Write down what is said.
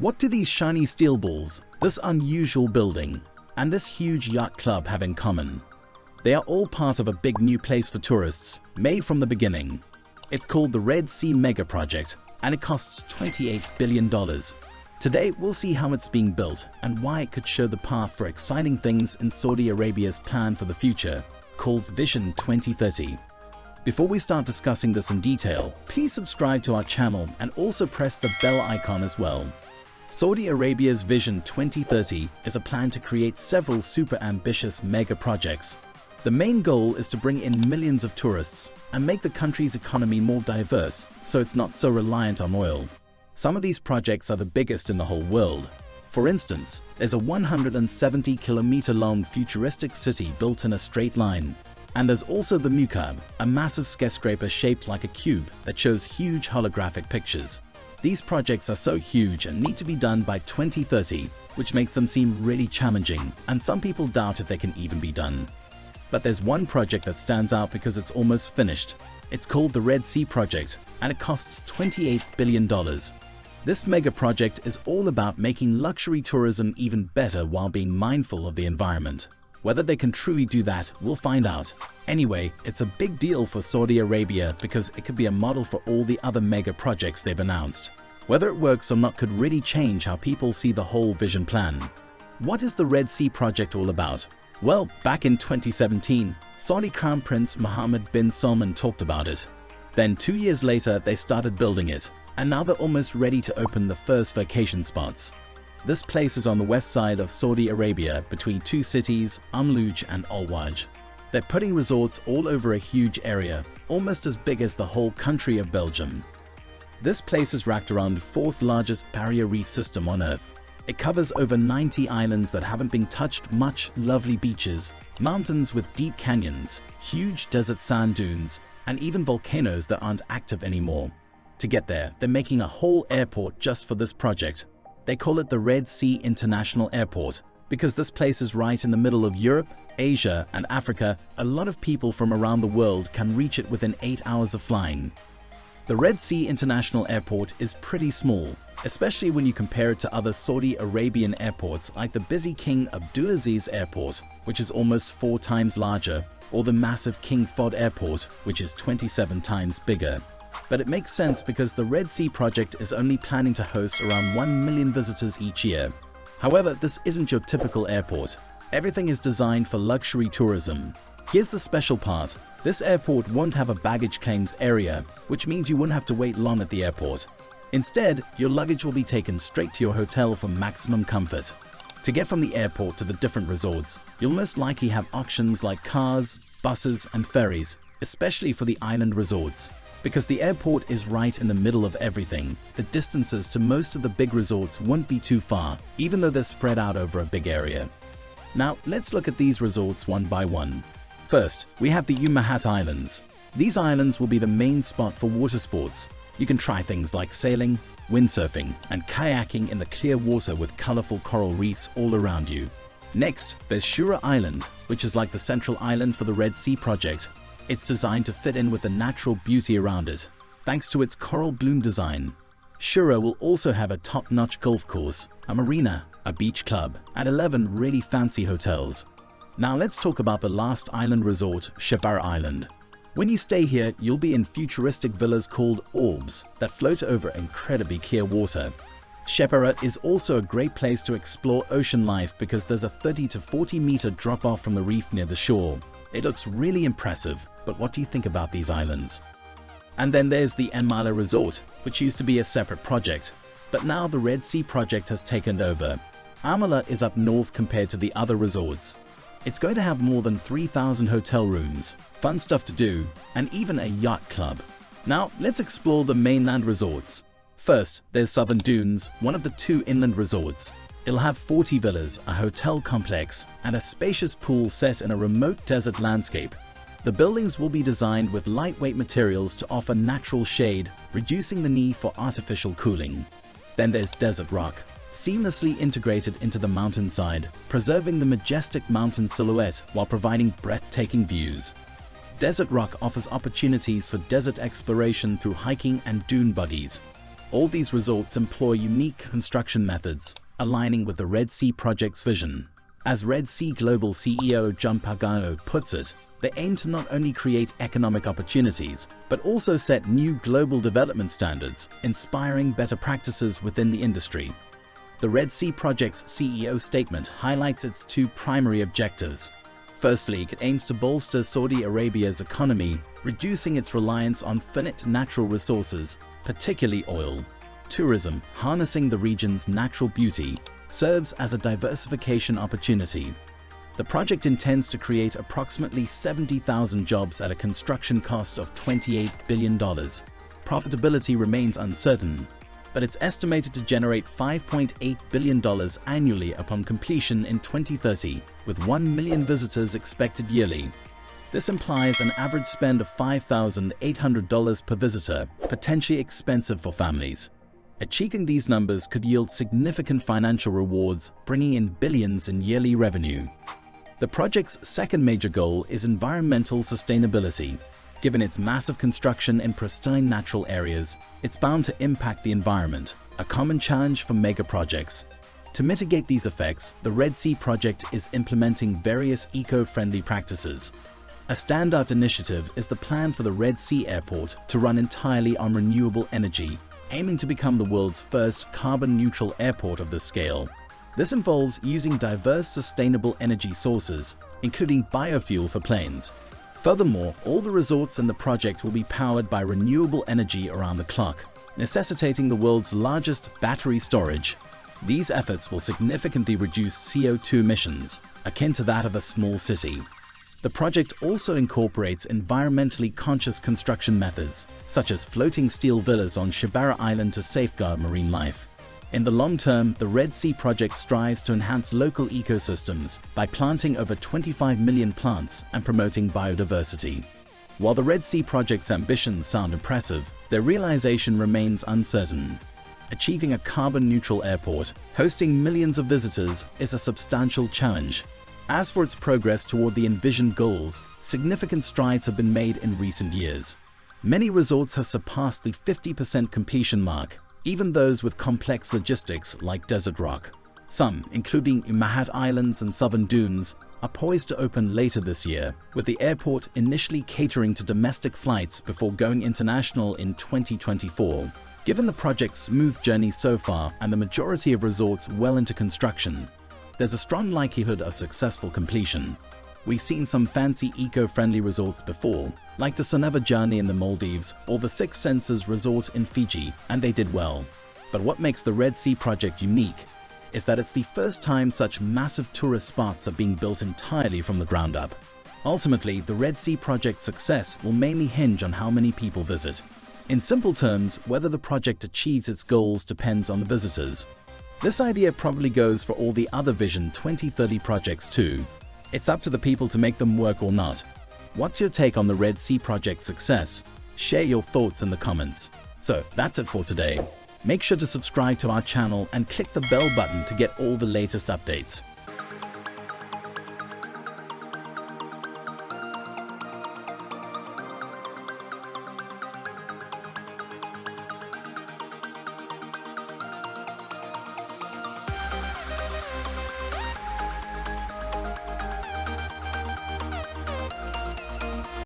What do these shiny steel balls, this unusual building, and this huge yacht club have in common? They are all part of a big new place for tourists, made from the beginning. It's called the Red Sea Mega Project, and it costs $28 billion. Today, we'll see how it's being built and why it could show the path for exciting things in Saudi Arabia's plan for the future, called Vision 2030. Before we start discussing this in detail, please subscribe to our channel and also press the bell icon as well. Saudi Arabia's Vision 2030 is a plan to create several super ambitious mega projects. The main goal is to bring in millions of tourists and make the country's economy more diverse so it's not so reliant on oil. Some of these projects are the biggest in the whole world. For instance, there's a 170-kilometer-long futuristic city built in a straight line. And there's also the Mukab, a massive skyscraper shaped like a cube that shows huge holographic pictures. These projects are so huge and need to be done by 2030, which makes them seem really challenging, and some people doubt if they can even be done. But there's one project that stands out because it's almost finished. It's called the Red Sea Project, and it costs $28 billion. This mega project is all about making luxury tourism even better while being mindful of the environment. Whether they can truly do that, we'll find out. Anyway, it's a big deal for Saudi Arabia because it could be a model for all the other mega projects they've announced. Whether it works or not could really change how people see the whole vision plan. What is the Red Sea Project all about? Well, back in 2017, Saudi Crown Prince Mohammed bin Salman talked about it. Then 2 years later, they started building it, and now they're almost ready to open the first vacation spots. This place is on the west side of Saudi Arabia between two cities, Umluj and Al-Waj. They're putting resorts all over a huge area, almost as big as the whole country of Belgium. This place is ranked around the fourth largest barrier reef system on Earth. It covers over 90 islands that haven't been touched much, lovely beaches, mountains with deep canyons, huge desert sand dunes, and even volcanoes that aren't active anymore. To get there, they're making a whole airport just for this project. They call it the Red Sea International Airport because this place is right in the middle of Europe, Asia, and Africa. A lot of people from around the world can reach it within 8 hours of flying. The Red Sea International Airport is pretty small, especially when you compare it to other Saudi Arabian airports like the busy King Abdulaziz Airport, which is almost 4 times larger, or the massive King Fahd Airport, which is 27 times bigger. But it makes sense because the Red Sea Project is only planning to host around 1 million visitors each year. However, this isn't your typical airport. Everything is designed for luxury tourism. Here's the special part. This airport won't have a baggage claims area, which means you won't have to wait long at the airport. Instead, your luggage will be taken straight to your hotel for maximum comfort. To get from the airport to the different resorts, you'll most likely have options like cars, buses, and ferries, especially for the island resorts. Because the airport is right in the middle of everything, the distances to most of the big resorts won't be too far, even though they're spread out over a big area. Now, let's look at these resorts one by one. First, we have the Ummahat Islands. These islands will be the main spot for water sports. You can try things like sailing, windsurfing, and kayaking in the clear water with colorful coral reefs all around you. Next, there's Shura Island, which is like the central island for the Red Sea Project. It's designed to fit in with the natural beauty around it, thanks to its coral bloom design. Shura will also have a top-notch golf course, a marina, a beach club, and 11 really fancy hotels. Now let's talk about the last island resort, Shebara Island. When you stay here, you'll be in futuristic villas called orbs that float over incredibly clear water. Shebara is also a great place to explore ocean life because there's a 30 to 40 meter drop-off from the reef near the shore. It looks really impressive, but what do you think about these islands? And then there's the Enmala Resort, which used to be a separate project, but now the Red Sea Project has taken over. Amala is up north compared to the other resorts. It's going to have more than 3,000 hotel rooms, fun stuff to do, and even a yacht club. Now, let's explore the mainland resorts. First, there's Southern Dunes, one of the 2 inland resorts. It'll have 40 villas, a hotel complex, and a spacious pool set in a remote desert landscape. The buildings will be designed with lightweight materials to offer natural shade, reducing the need for artificial cooling. Then there's Desert Rock, seamlessly integrated into the mountainside, preserving the majestic mountain silhouette while providing breathtaking views. Desert Rock offers opportunities for desert exploration through hiking and dune buggies. All these resorts employ unique construction methods, aligning with the Red Sea Project's vision. As Red Sea Global CEO John Pagano puts it, they aim to not only create economic opportunities, but also set new global development standards, inspiring better practices within the industry. The Red Sea Project's CEO statement highlights its two primary objectives. Firstly, it aims to bolster Saudi Arabia's economy, reducing its reliance on finite natural resources, particularly oil. Tourism, harnessing the region's natural beauty, serves as a diversification opportunity. The project intends to create approximately 70,000 jobs at a construction cost of $28 billion. Profitability remains uncertain, but it's estimated to generate $5.8 billion annually upon completion in 2030, with 1 million visitors expected yearly. This implies an average spend of $5,800 per visitor, potentially expensive for families. Achieving these numbers could yield significant financial rewards, bringing in billions in yearly revenue. The project's second major goal is environmental sustainability. Given its massive construction in pristine natural areas, it's bound to impact the environment, a common challenge for mega projects. To mitigate these effects, the Red Sea Project is implementing various eco-friendly practices. A standout initiative is the plan for the Red Sea Airport to run entirely on renewable energy, aiming to become the world's first carbon-neutral airport of this scale. This involves using diverse sustainable energy sources, including biofuel for planes. Furthermore, all the resorts in the project will be powered by renewable energy around the clock, necessitating the world's largest battery storage. These efforts will significantly reduce CO2 emissions, akin to that of a small city. The project also incorporates environmentally conscious construction methods, such as floating steel villas on Shibara Island to safeguard marine life. In the long term, the Red Sea Project strives to enhance local ecosystems by planting over 25 million plants and promoting biodiversity. While the Red Sea Project's ambitions sound impressive, their realization remains uncertain. Achieving a carbon-neutral airport, hosting millions of visitors, is a substantial challenge. As for its progress toward the envisioned goals, significant strides have been made in recent years. Many resorts have surpassed the 50% completion mark, even those with complex logistics like Desert Rock. Some, including Umahat Islands and Southern Dunes, are poised to open later this year, with the airport initially catering to domestic flights before going international in 2024. Given the project's smooth journey so far and the majority of resorts well into construction, there's a strong likelihood of successful completion. We've seen some fancy eco-friendly resorts before, like the Soneva Journey in the Maldives or the Six Senses Resort in Fiji, and they did well. But what makes the Red Sea Project unique is that it's the first time such massive tourist spots are being built entirely from the ground up. Ultimately, the Red Sea Project's success will mainly hinge on how many people visit. In simple terms, whether the project achieves its goals depends on the visitors. This idea probably goes for all the other Vision 2030 projects too. It's up to the people to make them work or not. What's your take on the Red Sea Project's success? Share your thoughts in the comments. So that's it for today. Make sure to subscribe to our channel and click the bell button to get all the latest updates.